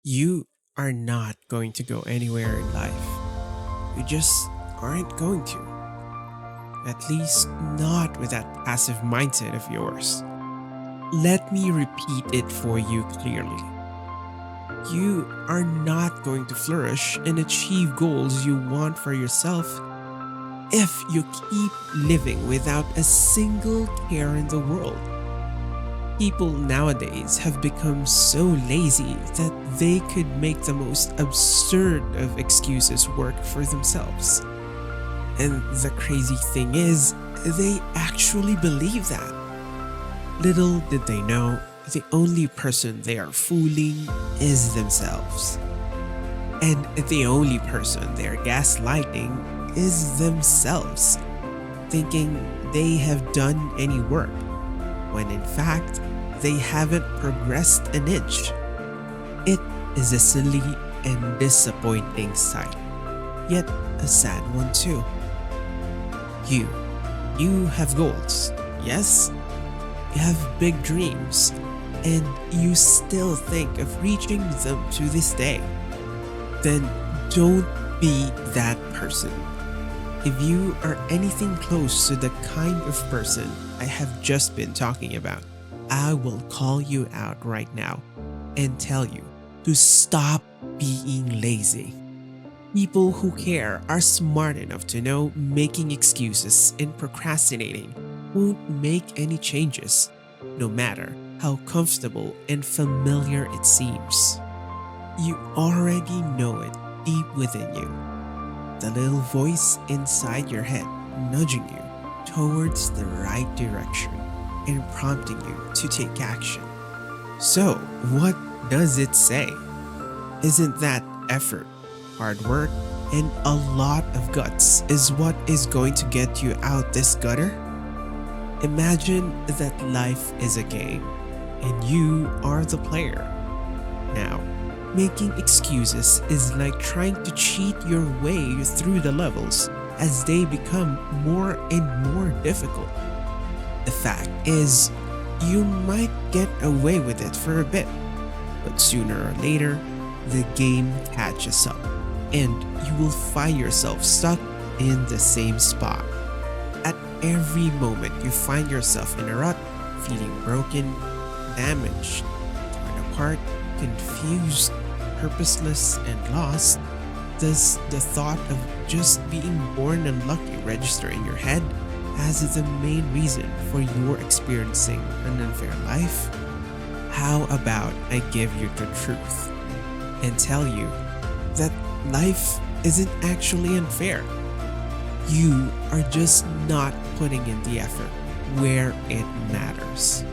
You are not going to go anywhere in life. You just aren't going to. At least not with that passive mindset of yours. Let me repeat it for you clearly. You are not going to flourish and achieve goals you want for yourself if you keep living without a single care in the world. People nowadays have become so lazy that they could make the most absurd of excuses work for themselves. And the crazy thing is, they actually believe that. Little did they know, the only person they are fooling is themselves. And the only person they're gaslighting is themselves, thinking they have done any work, when in fact, they haven't progressed an inch. It is a silly and disappointing sight, yet a sad one too. You, you have goals, yes? You have big dreams, and you still think of reaching them to this day. Then don't be that person. If you are anything close to the kind of person I have just been talking about, I will call you out right now and tell you to stop being lazy. People who care are smart enough to know making excuses and procrastinating won't make any changes, no matter how comfortable and familiar it seems. You already know it deep within you. The little voice inside your head nudging you towards the right direction and prompting you to take action. So, what does it say? Isn't that effort, hard work, and a lot of guts is what is going to get you out this gutter? Imagine that life is a game and you are the player. Now, making excuses is like trying to cheat your way through the levels as they become more and more difficult. The fact is, you might get away with it for a bit, but sooner or later, the game catches up and you will find yourself stuck in the same spot. At every moment you find yourself in a rut, feeling broken, damaged, torn apart, confused, purposeless, and lost, does the thought of just being born unlucky register in your head as the main reason for your experiencing an unfair life? How about I give you the truth and tell you that life isn't actually unfair? You are just not putting in the effort where it matters.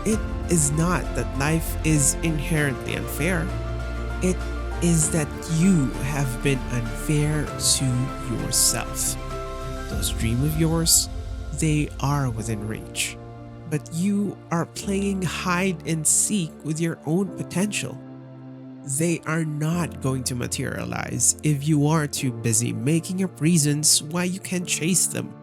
It is not that life is inherently unfair. It is that you have been unfair to yourself. Those dreams of yours, they are within reach. But you are playing hide and seek with your own potential. They are not going to materialize if you are too busy making up reasons why you can't chase them.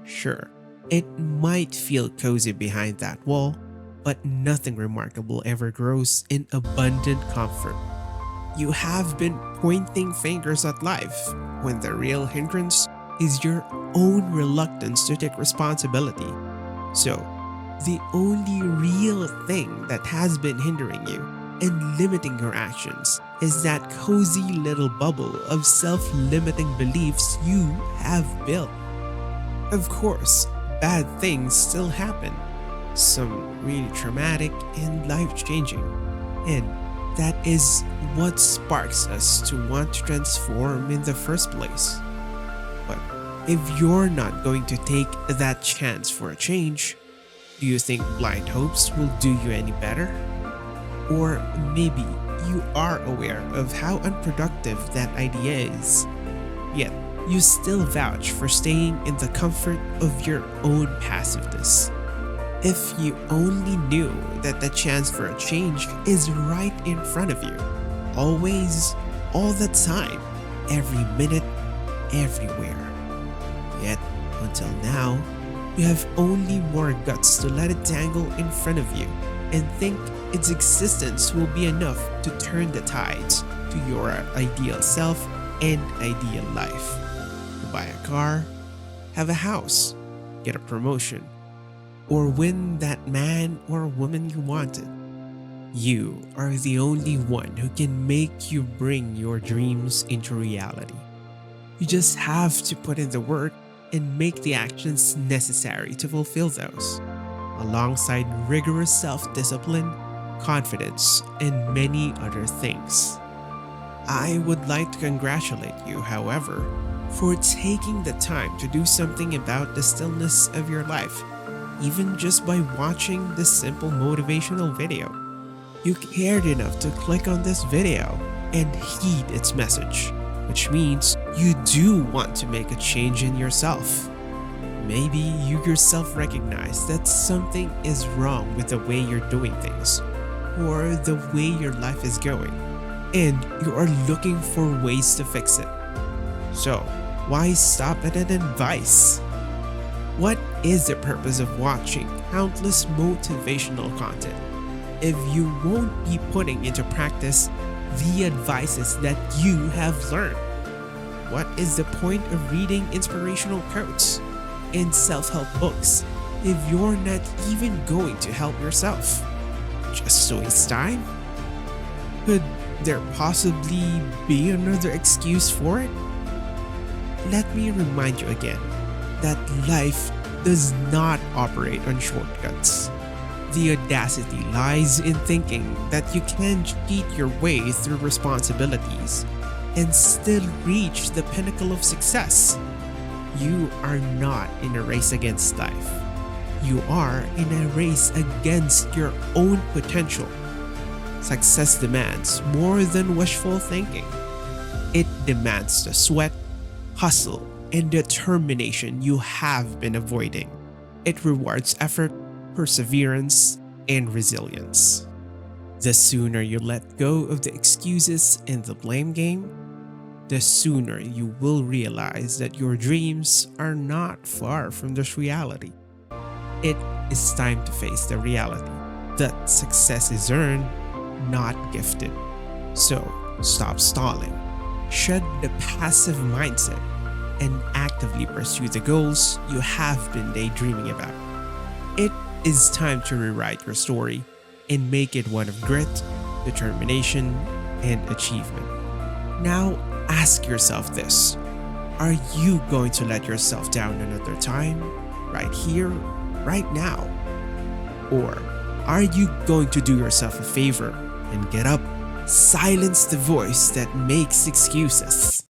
Sure, it might feel cozy behind that wall, but nothing remarkable ever grows in abundant comfort. You have been pointing fingers at life when the real hindrance is your own reluctance to take responsibility. So, the only real thing that has been hindering you and limiting your actions is that cozy little bubble of self-limiting beliefs you have built. Of course, bad things still happen, some really traumatic and life-changing, and that is what sparks us to want to transform in the first place. But if you're not going to take that chance for a change, do you think blind hopes will do you any better? Or maybe you are aware of how unproductive that idea is, yet you still vouch for staying in the comfort of your own passiveness. If you only knew that the chance for a change is right in front of you, always, all the time, every minute, everywhere. Yet, until now, you have only more guts to let it dangle in front of you and think its existence will be enough to turn the tides to your ideal self and ideal life. To buy a car, have a house, get a promotion, or win that man or woman you wanted. You are the only one who can make you bring your dreams into reality. You just have to put in the work and make the actions necessary to fulfill those, alongside rigorous self-discipline, confidence, and many other things. I would like to congratulate you, however, for taking the time to do something about the stillness of your life, even just by watching this simple motivational video. You cared enough to click on this video and heed its message, which means you do want to make a change in yourself. Maybe you yourself recognize that something is wrong with the way you're doing things, or the way your life is going, and you are looking for ways to fix it. So, why stop at an advice? What is the purpose of watching countless motivational content if you won't be putting into practice the advices that you have learned? What is the point of reading inspirational quotes and self-help books if you're not even going to help yourself? Just to waste time? Could there possibly be another excuse for it? Let me remind you again that life does not operate on shortcuts. The audacity lies in thinking that you can cheat your way through responsibilities and still reach the pinnacle of success. You are not in a race against life. You are in a race against your own potential. Success demands more than wishful thinking. It demands the sweat, hustle, and determination you have been avoiding. It rewards effort, perseverance, and resilience. The sooner you let go of the excuses and the blame game, the sooner you will realize that your dreams are not far from this reality. It is time to face the reality that success is earned, not gifted. So stop stalling, shed the passive mindset, and actively pursue the goals you have been daydreaming about. It is time to rewrite your story and make it one of grit, determination, and achievement. Now ask yourself this: are you going to let yourself down another time, right here, right now? Or are you going to do yourself a favor and get up, silence the voice that makes excuses?